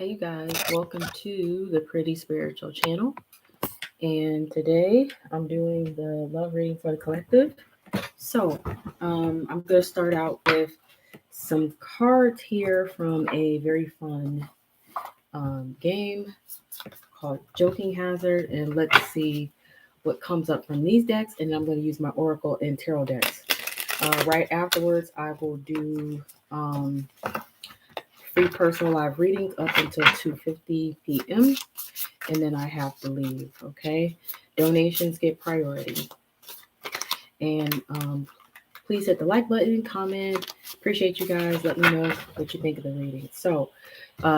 you guys. Welcome to the Pretty Spiritual channel. And today I'm doing the love reading for the collective. So I'm going to start out with some cards here from a very fun game called Joking Hazard. And let's see what comes up from these decks. And I'm going to use my Oracle and Tarot decks. Right afterwards, I will do free personal live readings up until 2:50 p.m. and then I have to leave. Okay, donations get priority. And please hit the like button, comment. Appreciate you guys. Let me know what you think of the reading. So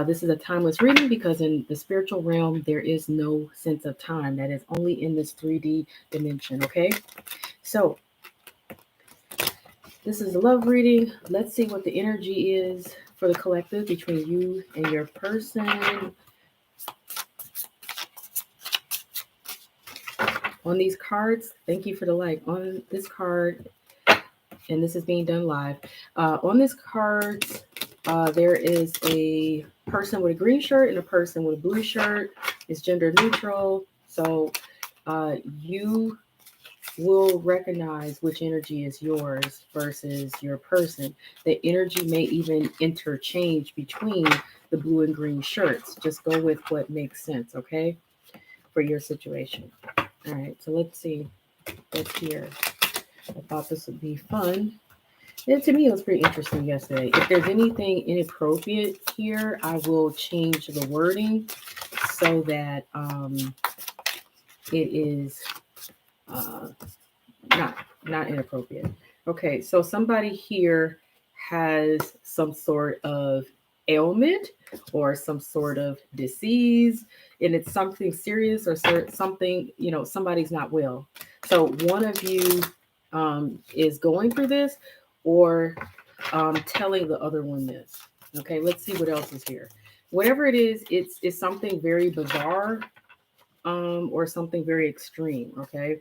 this is a timeless reading because in the spiritual realm there is no sense of time. That is only in this 3D dimension. Okay, so this is a love reading. Let's see what the energy is for the collective between you and your person. On these cards, thank you for the like. On this card, and this is being done live. On this card, there is a person with a green shirt and a person with a blue shirt. It's gender neutral. So you will recognize which energy is yours versus your person. The energy may even interchange between the blue and green shirts. Just go with what makes sense, okay, for your situation. All right, so let's see what's here. I thought this would be fun. And to me, it was pretty interesting yesterday. If there's anything inappropriate here, I will change the wording so that it is not inappropriate. Okay, so somebody here has some sort of ailment or some sort of disease, and it's something serious or something, somebody's not well. So one of you is going through this or telling the other one this. Okay, let's see what else is here. Whatever it is, it's something very bizarre or something very extreme, okay,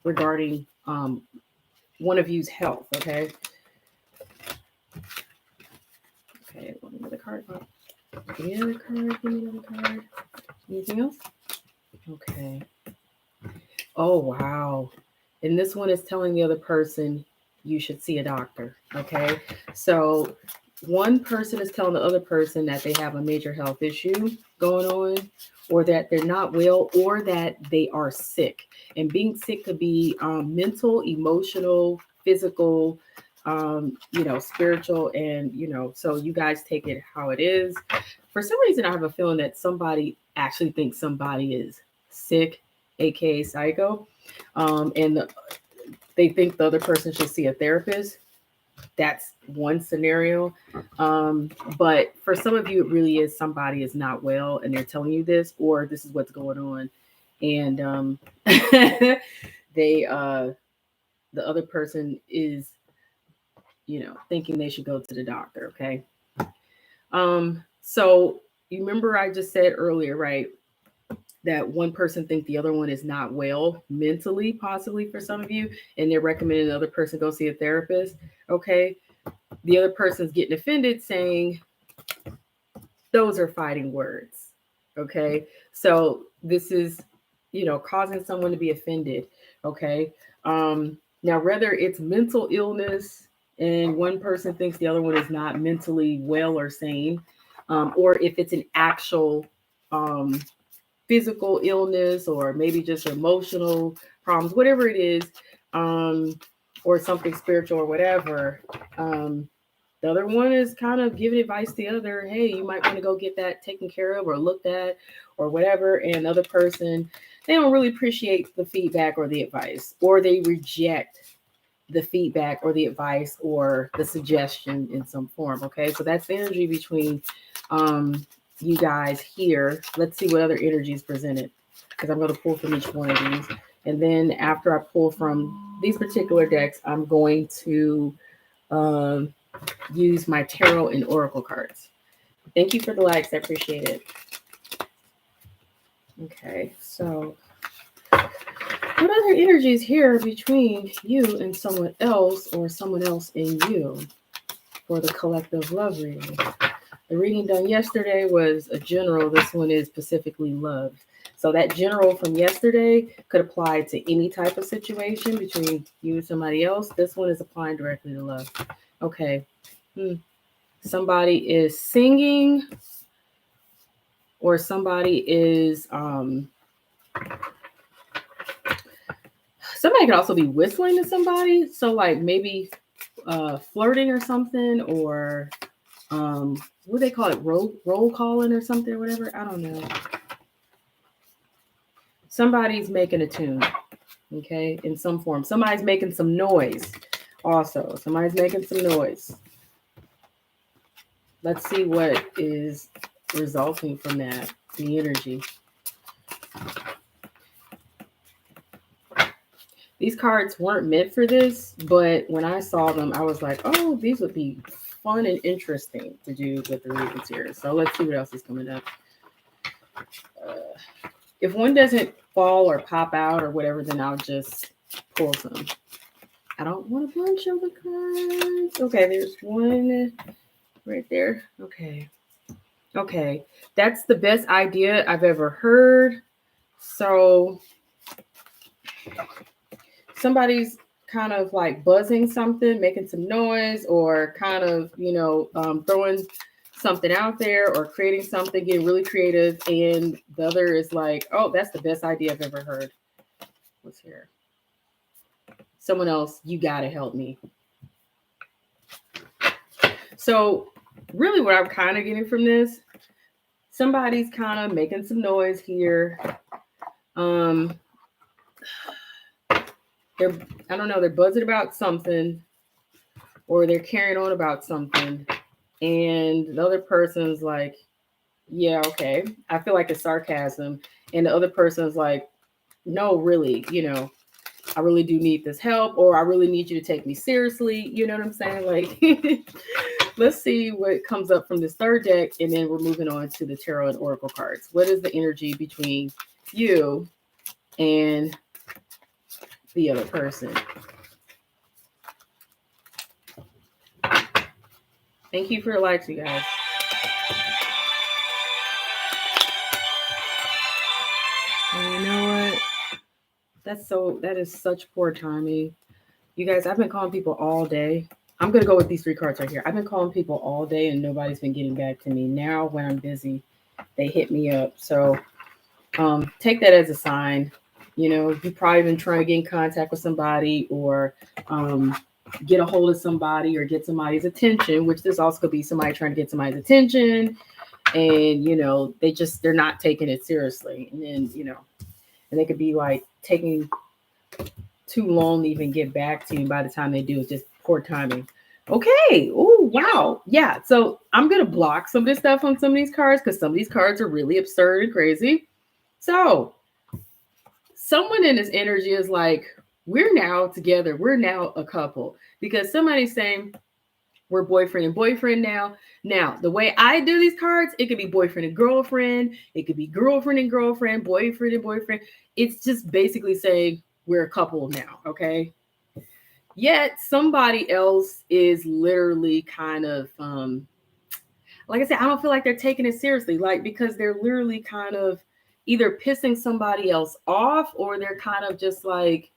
regarding one of you's health, okay? Okay, another card. Give me another card, give me another card. Anything else? Okay. Oh, wow. And this one is telling the other person you should see a doctor, okay? So one person is telling the other person that they have a major health issue going on, or that they're not well, or that they are sick. And being sick could be mental, emotional, physical, spiritual, and, so you guys take it how it is. For some reason, I have a feeling that somebody actually thinks somebody is sick, aka psycho, and they think the other person should see a therapist. That's one scenario. But for some of you, it really is somebody is not well and they're telling you this, or this is what's going on. And the other person is, thinking they should go to the doctor. Okay. So you remember I just said earlier, right, that one person think the other one is not well mentally, possibly for some of you, and they're recommending the other person go see a therapist. Okay. The other person's getting offended, saying those are fighting words. Okay. So this is, causing someone to be offended. Okay. Now, whether it's mental illness and one person thinks the other one is not mentally well or sane, or if it's an actual physical illness, or maybe just emotional problems, whatever it is, or something spiritual or whatever, the other one is kind of giving advice to the other, hey, you might want to go get that taken care of or looked at or whatever. And the other person, they don't really appreciate the feedback or the advice, or they reject the feedback or the advice or the suggestion in some form. Okay, so that's the energy between you guys here. Let's see what other energy is presented, because I'm going to pull from each one of these. And then after I pull from these particular decks, I'm going to use my tarot and oracle cards. Thank you for the likes. I appreciate it. Okay, so what other energies here between you and someone else, or someone else in you, for the collective love reading? The reading done yesterday was a general. This one is specifically love. So that general from yesterday could apply to any type of situation between you and somebody else. This one is applying directly to love. Okay. Somebody is singing, or somebody is somebody could also be whistling to somebody. So like maybe flirting or something, or what do they call it? Roll calling or something or whatever. I don't know. Somebody's making a tune, okay, in some form. Somebody's making some noise also. Somebody's making some noise. Let's see what is resulting from that, the energy. These cards weren't meant for this, but when I saw them, I was like, oh, these would be fun and interesting to do with the readings here. So let's see what else is coming up. If one doesn't fall or pop out or whatever, then I'll just pull some. I don't want a bunch of the cards. Okay, there's one right there. Okay. That's the best idea I've ever heard. So somebody's kind of like buzzing something, making some noise, or kind of, throwing something out there or creating something, getting really creative. And the other is like, oh, that's the best idea I've ever heard. What's here? Someone else, you got to help me. So really what I'm kind of getting from this, somebody's kind of making some noise here. They're buzzing about something, or they're carrying on about something. And the other person's like, yeah, okay. I feel like it's sarcasm. And the other person's like, no, really, I really do need this help, or I really need you to take me seriously. You know what I'm saying? Like, let's see what comes up from this third deck, and then we're moving on to the tarot and oracle cards. What is the energy between you and the other person? Thank you for your likes, you guys. And you know what? That is such poor timing. You guys, I've been calling people all day. I'm going to go with these three cards right here. I've been calling people all day and nobody's been getting back to me. Now when I'm busy, they hit me up. So take that as a sign. You've probably been trying to get in contact with somebody, or get a hold of somebody, or get somebody's attention, which this also could be somebody trying to get somebody's attention. And, they're not taking it seriously. And then, and they could be like taking too long to even get back to you. By the time they do, it's just poor timing. Okay. Oh, wow. Yeah. So I'm going to block some of this stuff on some of these cards, because some of these cards are really absurd and crazy. So someone in this energy is like, we're now together. We're now a couple, because somebody's saying we're boyfriend and boyfriend now. Now, the way I do these cards, it could be boyfriend and girlfriend. It could be girlfriend and girlfriend, boyfriend and boyfriend. It's just basically saying we're a couple now, okay? Yet somebody else is literally kind of, like I said, I don't feel like they're taking it seriously, like, because they're literally kind of either pissing somebody else off, or they're kind of just like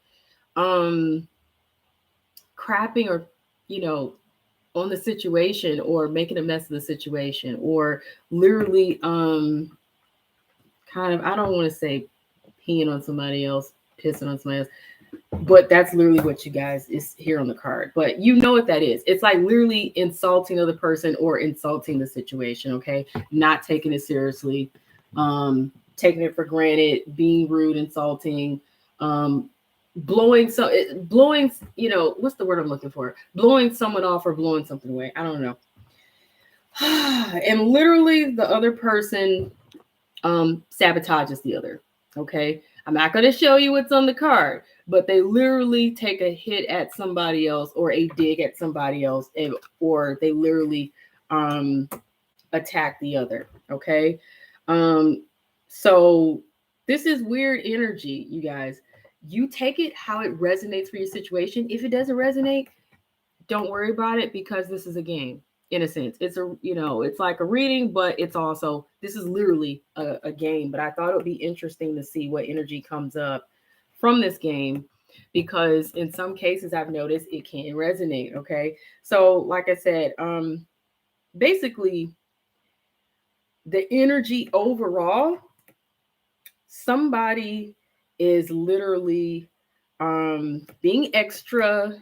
crapping, or, on the situation, or making a mess of the situation, or literally kind of, I don't want to say peeing on somebody else, pissing on somebody else, but that's literally what you guys is here on the card. But you know what that is. It's like literally insulting the other person, or insulting the situation, okay? Not taking it seriously, taking it for granted, being rude, insulting, blowing, what's the word I'm looking for? Blowing someone off, or blowing something away. I don't know. And literally the other person sabotages the other. Okay. I'm not going to show you what's on the card, but they literally take a hit at somebody else, or a dig at somebody else, or they literally attack the other. Okay. So this is weird energy, you guys. You take it how it resonates for your situation. If it doesn't resonate, don't worry about it, because this is a game. in a sense. It's a, it's like a reading, but it's also, this is literally a game. But I thought it would be interesting to see what energy comes up from this game, because in some cases I've noticed it can resonate. Okay. So like I said, basically the energy overall, somebody is literally being extra,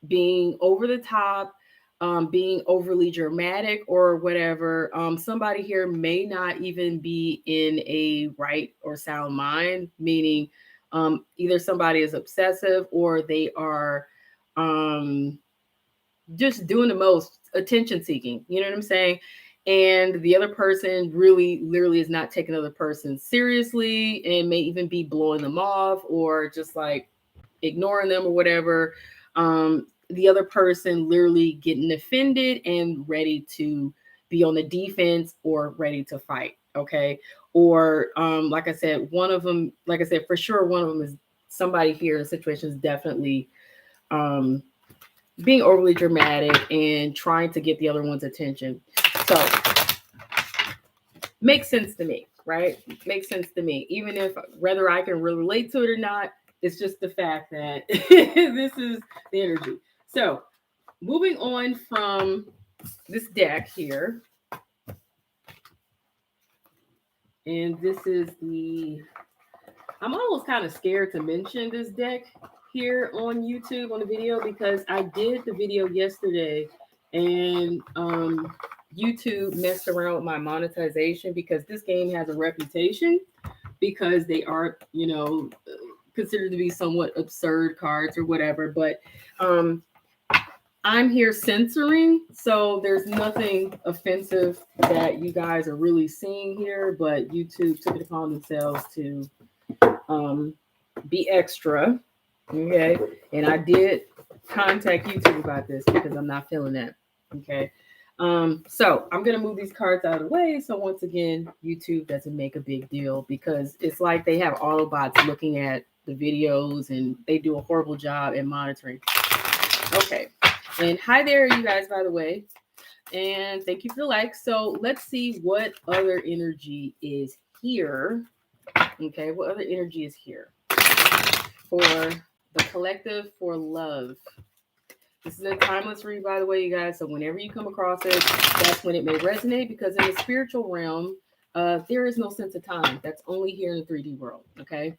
being over the top, being overly dramatic or whatever. Somebody here may not even be in a right or sound mind, meaning either somebody is obsessive or they are just doing the most, attention seeking. You know what I'm saying? And the other person really literally is not taking the other person seriously and may even be blowing them off or just like ignoring them or whatever. The other person literally getting offended and ready to be on the defense or ready to fight. Okay. Or like I said, one of them, like I said, for sure, one of them is somebody here in situations definitely being overly dramatic and trying to get the other one's attention. So makes sense to me, right? Makes sense to me. Even if whether I can relate to it or not, it's just the fact that this is the energy. So moving on from this deck here. And this is I'm almost kind of scared to mention this deck here on YouTube on the video, because I did the video yesterday and YouTube messed around with my monetization, because this game has a reputation because they are, considered to be somewhat absurd cards or whatever. But I'm here censoring, so there's nothing offensive that you guys are really seeing here, but YouTube took it upon themselves to be extra. Okay. And I did contact YouTube about this because I'm not feeling that. Okay. So I'm going to move these cards out of the way. So once again, YouTube doesn't make a big deal, because it's like they have Autobots looking at the videos and they do a horrible job at monitoring. Okay. And hi there, you guys, by the way. And thank you for the like. So let's see what other energy is here. Okay. What other energy is here for the collective, for love? This is a timeless read, by the way, you guys. So whenever you come across it, that's when it may resonate, because in the spiritual realm, there is no sense of time. That's only here in the 3D world. Okay.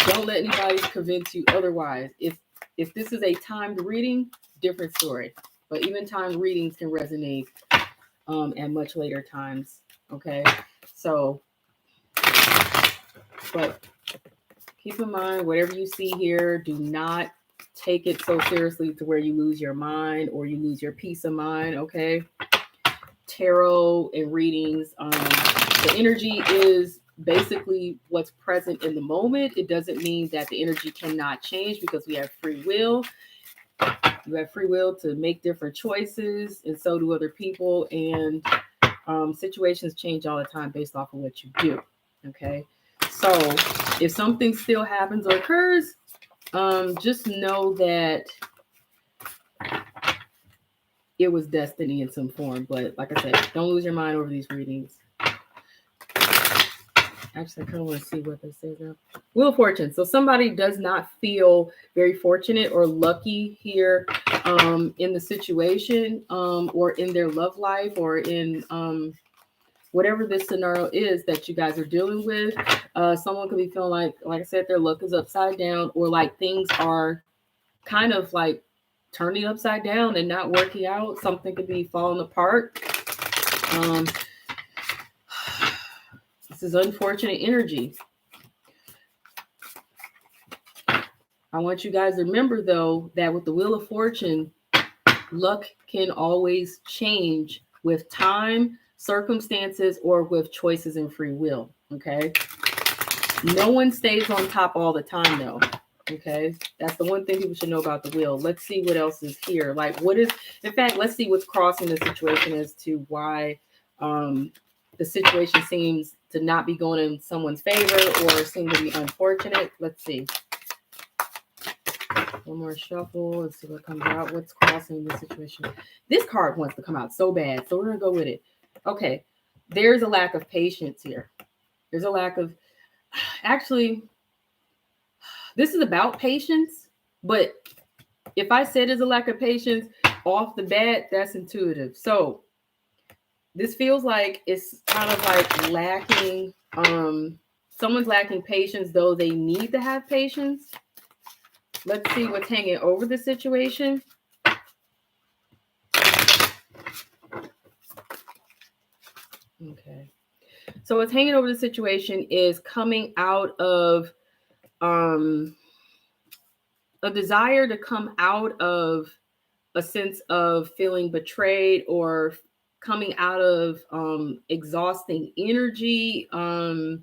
Don't let anybody convince you otherwise. If this is a timed reading, different story. But even timed readings can resonate at much later times. Okay. So, but keep in mind, whatever you see here, do not take it so seriously to where you lose your mind or you lose your peace of mind. Okay. Tarot and readings, the energy is basically what's present in the moment. It doesn't mean that the energy cannot change, because we have free will. You have free will to make different choices, and so do other people. And situations change all the time based off of what you do. Okay. So if something still happens or occurs, just know that it was destiny in some form. But like I said, don't lose your mind over these readings. Actually, I kind of want to see what this says now. Wheel of Fortune. So somebody does not feel very fortunate or lucky here in the situation, or in their love life, or in whatever this scenario is that you guys are dealing with. Someone could be feeling like I said, their luck is upside down, or like things are kind of like turning upside down and not working out. Something could be falling apart. This is unfortunate energy. I want you guys to remember, though, that with the Wheel of Fortune, luck can always change with time, circumstances, or with choices and free will. Okay. No one stays on top all the time, though. Okay. That's the one thing people should know about the wheel. Let's see what else is here. Like, what is, in fact, let's see what's crossing the situation as to why the situation seems to not be going in someone's favor or seem to be unfortunate. Let's see. One more shuffle. Let's see what comes out. What's crossing the situation? This card wants to come out so bad, so we're gonna go with it. Okay, there's a lack of patience here. There's a lack of, actually, this is about patience, but if I said there's a lack of patience off the bat, that's intuitive. So this feels like it's kind of like lacking, someone's lacking patience, though they need to have patience. Let's see what's hanging over the situation. Okay. So what's hanging over the situation is coming out of a desire to come out of a sense of feeling betrayed, or coming out of exhausting energy. I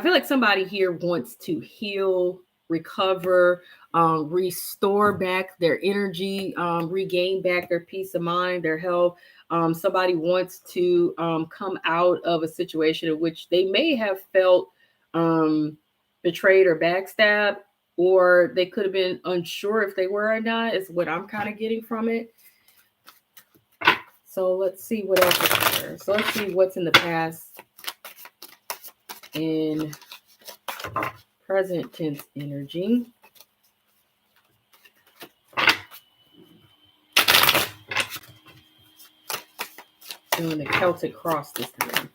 feel like somebody here wants to heal, recover, restore back their energy, regain back their peace of mind, their health. Somebody wants to come out of a situation in which they may have felt betrayed or backstabbed, or they could have been unsure if they were or not, is what I'm kind of getting from it. So let's see what else is here. So let's see what's in the past in present tense energy. Doing the Celtic cross this time.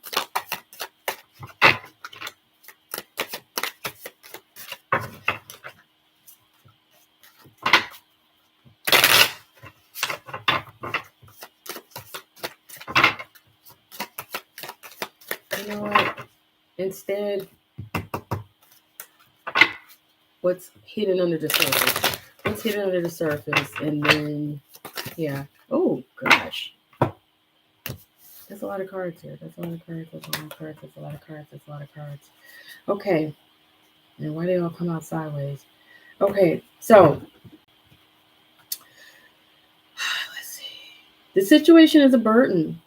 You know what? Instead, what's hidden under the surface? What's hidden under the surface? And then, yeah. Oh, gosh. There's a lot of cards here. That's a lot of cards. That's a lot of cards. That's a lot of cards. That's a lot of cards. Okay. And why do they all come out sideways? Okay. So, let's see. The situation is a burden.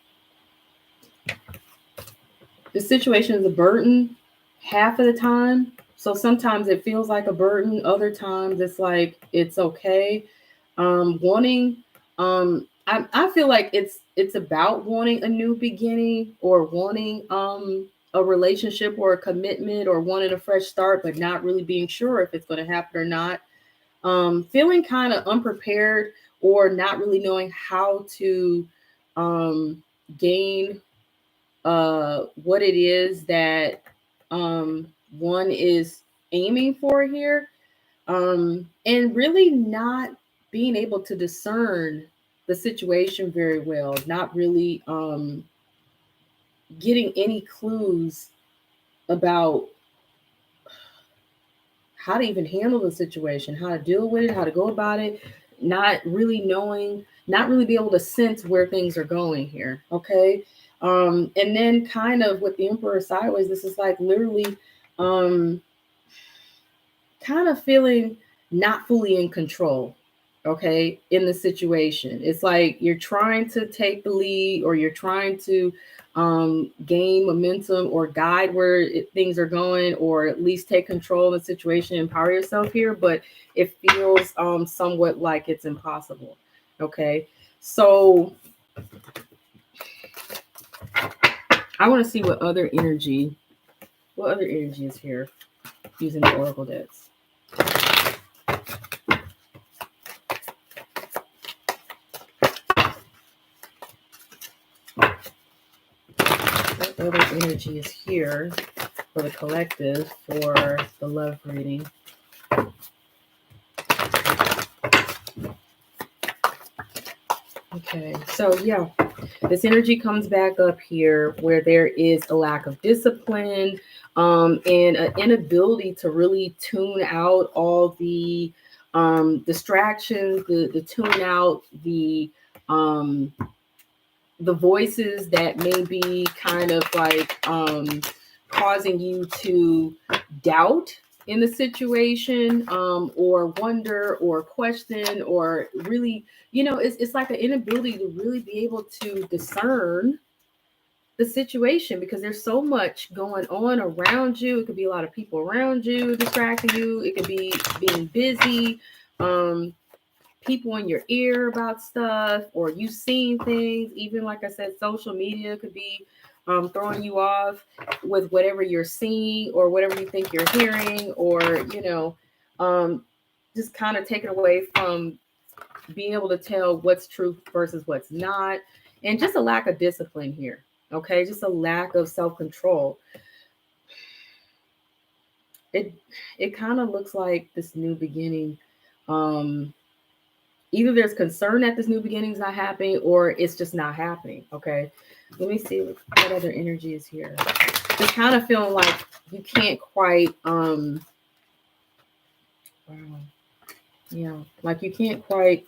The situation is a burden half of the time. So sometimes it feels like a burden. Other times it's like it's okay. Wanting, I feel like it's about wanting a new beginning, or wanting a relationship or a commitment, or wanting a fresh start, but not really being sure if it's going to happen or not. Feeling kind of unprepared, or not really knowing how to gain what it is that one is aiming for here, and really not being able to discern the situation very well, not really getting any clues about how to even handle the situation, how to deal with it, how to go about it, not really knowing, not really be able to sense where things are going here. Okay. And then kind of with the Emperor sideways, this is like literally kind of feeling not fully in control, okay, in the situation. It's like you're trying to take the lead, or you're trying to gain momentum, or guide where things are going, or at least take control of the situation, empower yourself here, but it feels somewhat like it's impossible. Okay, so I want to see what other energy is here using the Oracle decks. What other energy is here for the collective for the love reading? Okay, so yeah, this energy comes back up here where there is a lack of discipline, and an inability to really tune out all the distractions, the tune out the voices that may be kind of like causing you to doubt in the situation, or wonder, or question, or really, it's like an inability to really be able to discern the situation, because there's so much going on around you. It could be a lot of people around you distracting you. It could be being busy, people in your ear about stuff, or you seeing things. Even like I said, social media could be throwing you off with whatever you're seeing or whatever you think you're hearing, or just kind of taken away from being able to tell what's true versus what's not, and just a lack of discipline here. Okay, just a lack of self-control. It kind of looks like this new beginning. Um, Either there's concern that this new beginning is not happening, or it's just not happening. Okay, let me see what other energy is here. Just kind of feeling like you can't quite. Wow. Yeah, like you can't quite.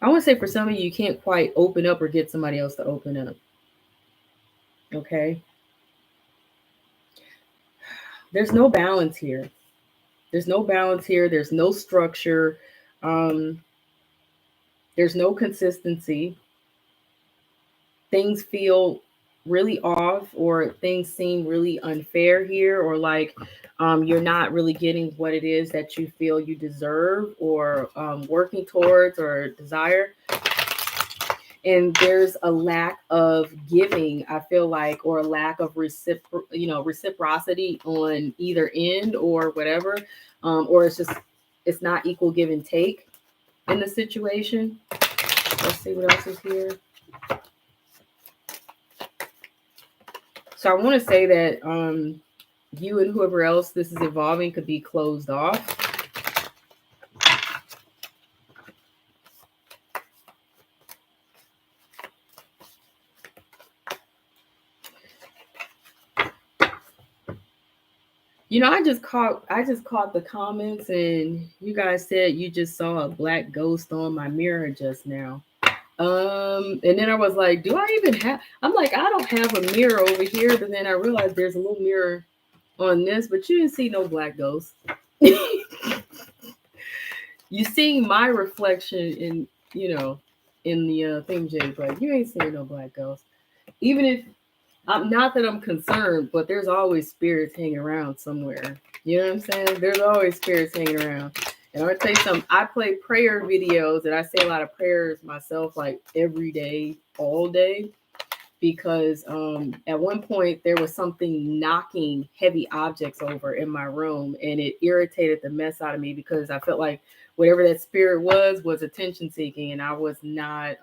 I want to say for some of you, you can't quite open up or get somebody else to open up. Okay. There's no balance here. There's no balance here. There's no structure. Um, there's no consistency. Things feel really off, or things seem really unfair here, or like you're not really getting what it is that you feel you deserve, or working towards or desire. And there's a lack of giving, I feel like, or a lack of reciprocity on either end, or whatever, or it's not equal give and take in the situation. Let's see what else is here. So I want to say that you and whoever else this is involving could be closed off. I just caught the comments, and you guys said you just saw a black ghost on my mirror just now. And then I was like, do I even have, I'm like, I don't have a mirror over here, but then I realized there's a little mirror on this, but you didn't see no black ghost. You seeing my reflection in the thing, Jay, but you ain't seeing no black ghost. Even if I'm not that I'm concerned, but there's always spirits hanging around somewhere. You know what I'm saying? There's always spirits hanging around. And I'm gonna tell you something. I play prayer videos, and I say a lot of prayers myself, like every day, all day, because at one point there was something knocking heavy objects over in my room, and it irritated the mess out of me, because I felt like whatever that spirit was attention seeking, and I was not.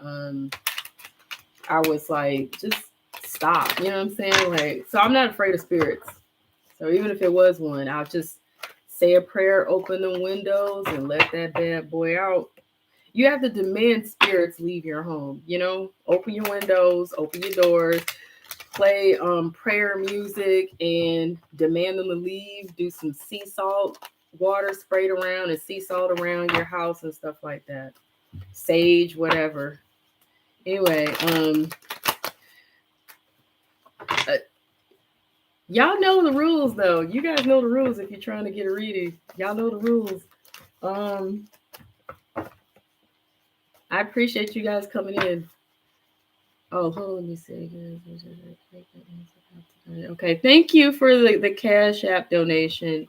I was like, just stop. You know what I'm saying? Like, so I'm not afraid of spirits. So even if it was one, I'll just say a prayer, open the windows, and let that bad boy out. You have to demand spirits leave your home. Open your windows, open your doors, play prayer music, and demand them to leave. Do some sea salt water sprayed around, and sea salt around your house and stuff like that. Sage, whatever. Anyway, y'all know the rules, though. You guys know the rules if you're trying to get a reading. Y'all know the rules. I appreciate you guys coming in. Oh, hold on, let me see. Okay, thank you for the Cash App donation.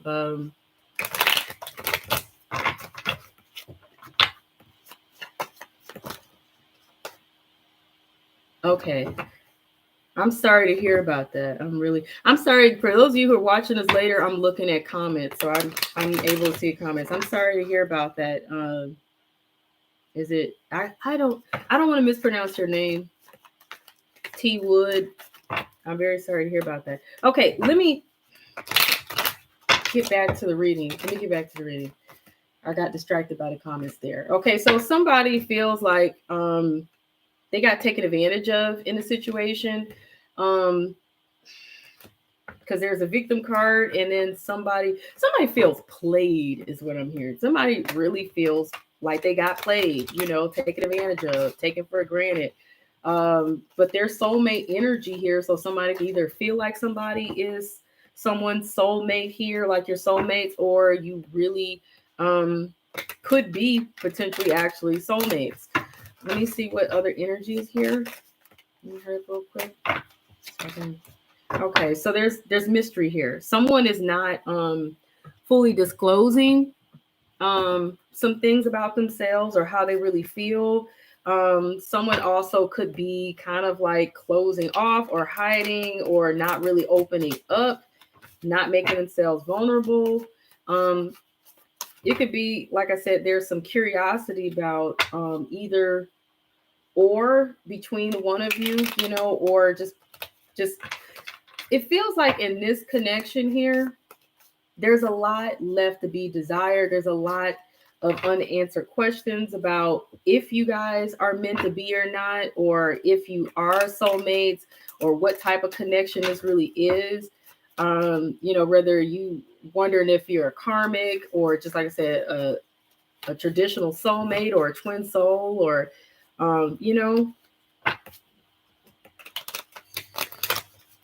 Okay. I'm sorry to hear about that. I'm sorry for those of you who are watching this later. I'm looking at comments, so I'm able to see comments. I'm sorry to hear about that. Is it? I don't want to mispronounce your name. T Wood. I'm very sorry to hear about that. Okay, let me get back to the reading. I got distracted by the comments there. Okay, so somebody feels like they got taken advantage of in the situation, because there's a victim card, and then somebody feels played, is what I'm hearing. Somebody really feels like they got played, taken advantage of, taken for granted. But there's soulmate energy here, so somebody can either feel like somebody is someone's soulmate here, like your soulmates, or you really could be potentially actually soulmates. Let me see what other energy is here. Let me hurry up real quick. Okay, so there's mystery here. Someone is not fully disclosing some things about themselves or how they really feel. Someone also could be kind of like closing off or hiding or not really opening up, not making themselves vulnerable. Um, it could be, like I said, there's some curiosity about either or between one of you, you know, or just it feels like in this connection here, there's a lot left to be desired. There's a lot of unanswered questions about if you guys are meant to be or not, or if you are soulmates, or what type of connection this really is. You know, whether you wondering if you're a karmic or just like I said, a traditional soulmate or a twin soul, or you know,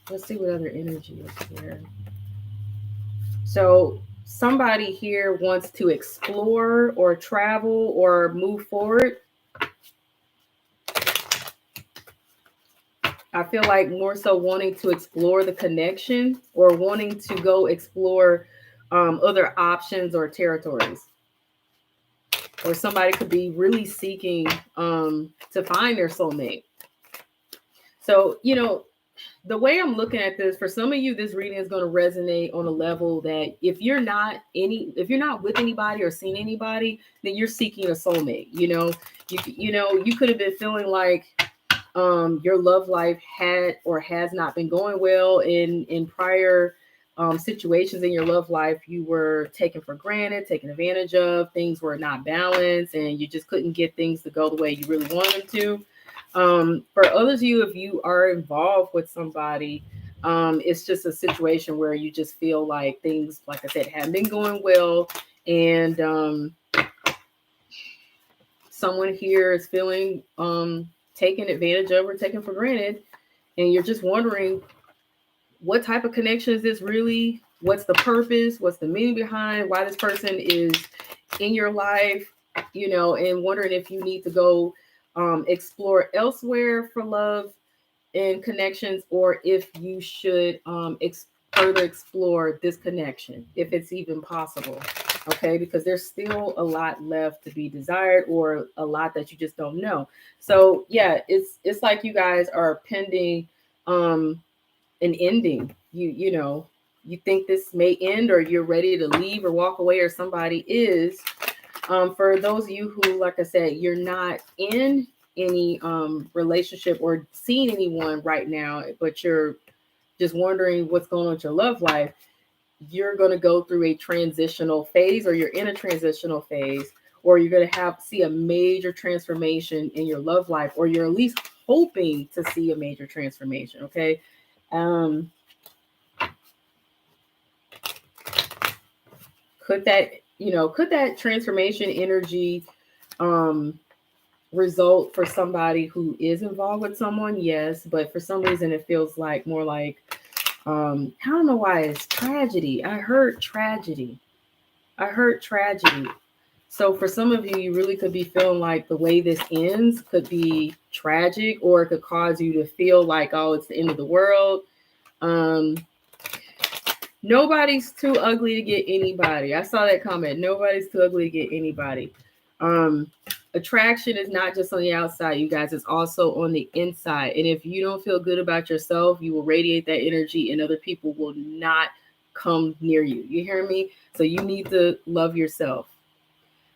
let's see what other energy is here. So somebody here wants to explore or travel or move forward. I feel like more so wanting to explore the connection or wanting to go explore other options or territories. Or somebody could be really seeking to find their soulmate. So, you know, the way I'm looking at this, for some of you, this reading is going to resonate on a level that if you're not with anybody or seeing anybody, then you're seeking a soulmate. You know, you could have been feeling like your love life had or has not been going well in prior situations in your love life. You were taken for granted, taken advantage of. Things were not balanced, and you just couldn't get things to go the way you really wanted them to. For others of you, if you are involved with somebody, it's just a situation where you just feel like things, like I said, haven't been going well, and someone here is feeling taken advantage of or taken for granted, and you're just wondering what type of connection is this really? What's the purpose? What's the meaning behind why this person is in your life? You know, and wondering if you need to go explore elsewhere for love and connections, or if you should further explore this connection, if it's even possible. Okay, because there's still a lot left to be desired, or a lot that you just don't know. So yeah, it's like you guys are pending an ending. You know, you think this may end, or you're ready to leave or walk away, or somebody is. For those of you who, like I said, you're not in any relationship or seeing anyone right now, but you're just wondering what's going on with your love life, you're going to go through a transitional phase, or you're in a transitional phase, or you're going to see a major transformation in your love life, or you're at least hoping to see a major transformation. Okay. Um, could that transformation energy result for somebody who is involved with someone? Yes, but for some reason it feels like more like I don't know why it's tragedy. I heard tragedy. So for some of you, you really could be feeling like the way this ends could be tragic, or it could cause you to feel like, oh, it's the end of the world. Nobody's too ugly to get anybody. I saw that comment. Nobody's too ugly to get anybody. Attraction is not just on the outside, you guys. It's also on the inside. And if you don't feel good about yourself, you will radiate that energy, and other people will not come near you. You hear me? So you need to love yourself.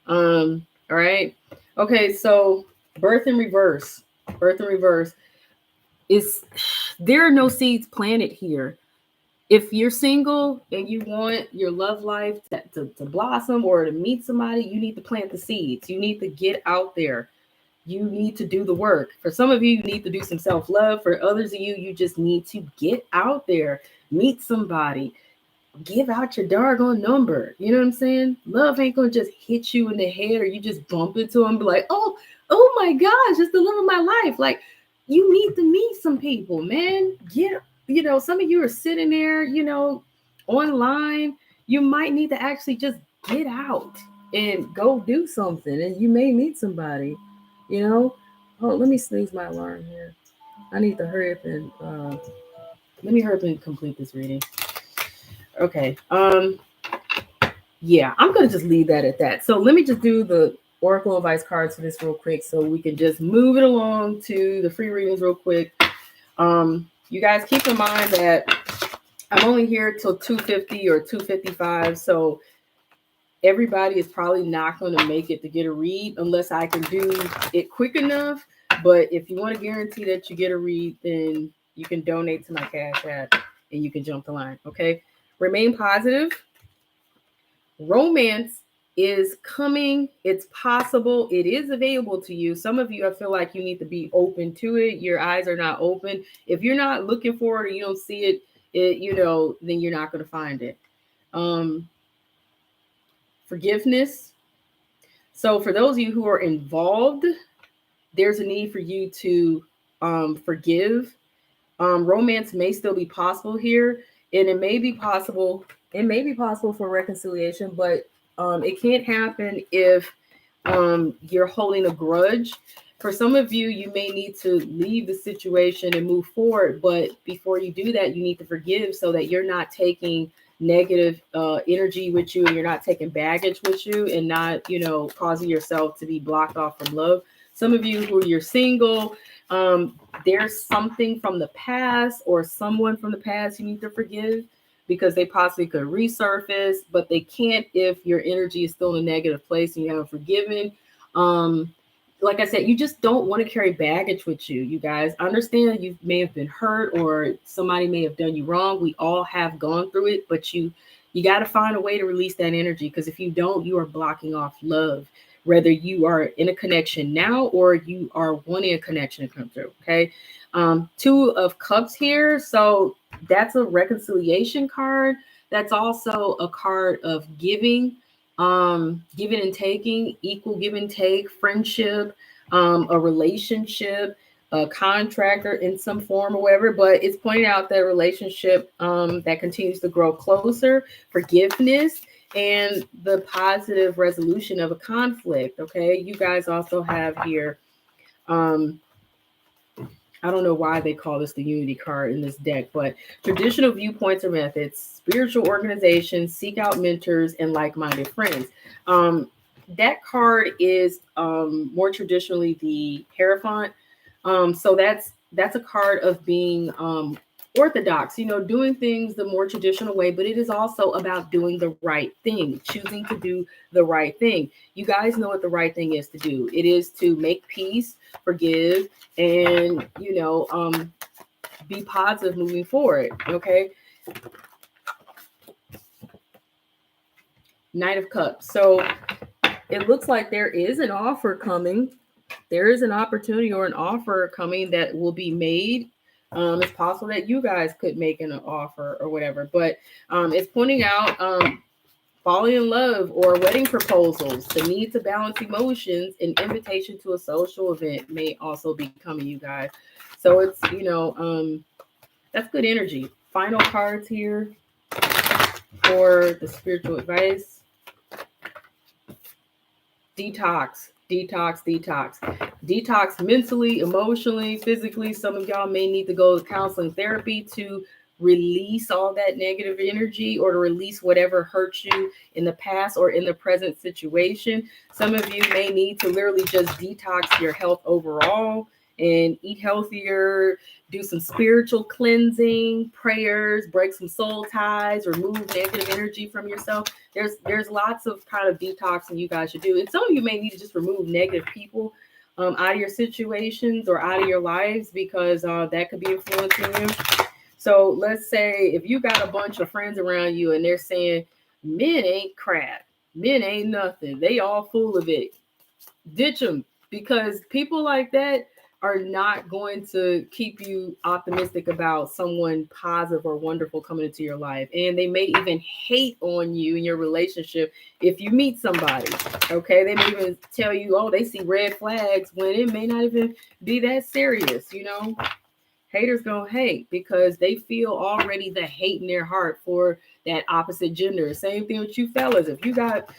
All right. Okay. So birth in reverse. Birth in reverse is, there are no seeds planted here. If you're single and you want your love life to blossom or to meet somebody, you need to plant the seeds. You need to get out there. You need to do the work. For some of you, you need to do some self-love. For others of you, you just need to get out there, meet somebody, give out your doggone number. You know what I'm saying? Love ain't gonna just hit you in the head, or you just bump into them and be like, oh my gosh, it's the love of my life. Like, you need to meet some people, man. Some of you are sitting there, online. You might need to actually just get out and go do something, and you may meet somebody, you know. Oh, let me sneeze my alarm here. I need to hurry up and let me hurry up and complete this reading. Okay. Yeah, I'm gonna just leave that at that. So let me just do the Oracle advice cards for this real quick, so we can just move it along to the free readings real quick. You guys keep in mind that I'm only here till 2:50 or 2:55, so everybody is probably not going to make it to get a read unless I can do it quick enough. But if you want to guarantee that you get a read, then you can donate to my Cash App and you can jump the line. Okay. Remain positive. Romance is coming. It's possible. It is available to you. Some of you, I feel like you need to be open to it. Your eyes are not open. If you're not looking for it or you don't see it, then you're not going to find it. Forgiveness. So for those of you who are involved, there's a need for you to forgive. Romance may still be possible here, and it may be possible. It may be possible for reconciliation, but it can't happen if you're holding a grudge. For some of you, you may need to leave the situation and move forward. But before you do that, you need to forgive so that you're not taking negative energy with you, and you're not taking baggage with you, and not, causing yourself to be blocked off from love. Some of you who you're single, there's something from the past or someone from the past you need to forgive, because they possibly could resurface, but they can't if your energy is still in a negative place and you haven't forgiven. Like I said, you just don't want to carry baggage with you. You guys understand you may have been hurt or somebody may have done you wrong. We all have gone through it, but you got to find a way to release that energy, because if you don't, you are blocking off love, whether you are in a connection now or you are wanting a connection to come through. Okay. Two of Cups here. So that's a reconciliation card. That's also a card of giving, giving and taking, equal give and take, friendship, a relationship, a contractor in some form or whatever. But it's pointing out that relationship that continues to grow closer, forgiveness, and the positive resolution of a conflict. Okay, you guys also have here, I don't know why they call this the unity card in this deck, but traditional viewpoints or methods, spiritual organizations, seek out mentors, and like-minded friends. That card is more traditionally the Hierophant. So that's a card of being orthodox, doing things the more traditional way, but it is also about doing the right thing, choosing to do the right thing. You guys know what the right thing is to do. It is to make peace, forgive, and be positive moving forward. Okay. Knight of Cups. So it looks like there is an offer coming. There is an opportunity or an offer coming that will be made. It's possible that you guys could make an offer or whatever, but it's pointing out falling in love or wedding proposals, the need to balance emotions, an invitation to a social event may also be coming, you guys. So it's, that's good energy. Final cards here for the spiritual advice. Detox mentally, emotionally, physically. Some of y'all may need to go to counseling therapy to release all that negative energy, or to release whatever hurt you in the past or in the present situation. Some of you may need to literally just detox your health overall and eat healthier, do some spiritual cleansing, prayers, break some soul ties, remove negative energy from yourself. There's lots of kind of detoxing you guys should do. And some of you may need to just remove negative people out of your situations or out of your lives, because that could be influencing you. So let's say if you got a bunch of friends around you and they're saying, men ain't crap, men ain't nothing, they all full of it, ditch them, because people like that are not going to keep you optimistic about someone positive or wonderful coming into your life. And they may even hate on you in your relationship if you meet somebody. Okay, they may even tell you, oh, they see red flags, when it may not even be that serious. Haters gonna hate because they feel already the hate in their heart for that opposite gender. Same thing with you fellas. If you got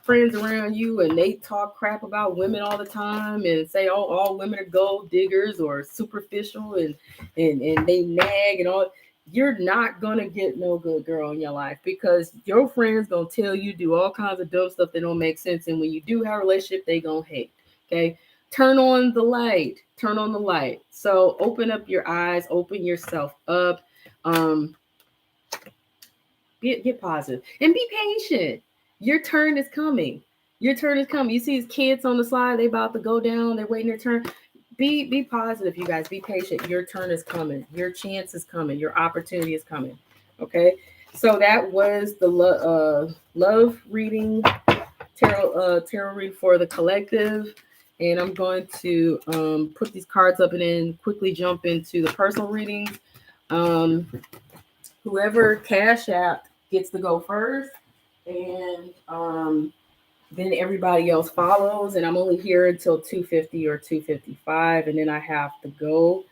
friends around you and they talk crap about women all the time and say, oh, all women are gold diggers or superficial and they nag and all, you're not gonna get no good girl in your life, because your friends gonna tell you do all kinds of dumb stuff that don't make sense, and when you do have a relationship, they gonna hate. Okay, turn on the light. Turn on the light. So open up your eyes, open yourself up. Um, get positive and be patient. Your turn is coming. Your turn is coming. You see these kids on the slide, they about to go down, they're waiting their turn. Be positive, you guys. Be patient. Your turn is coming. Your chance is coming. Your opportunity is coming. Okay. So that was the love reading, tarot read for the collective. And I'm going to put these cards up and then quickly jump into the personal readings. Whoever cash app gets to go first, and then everybody else follows. And I'm only here until 2:50 or 2:55, and then I have to go.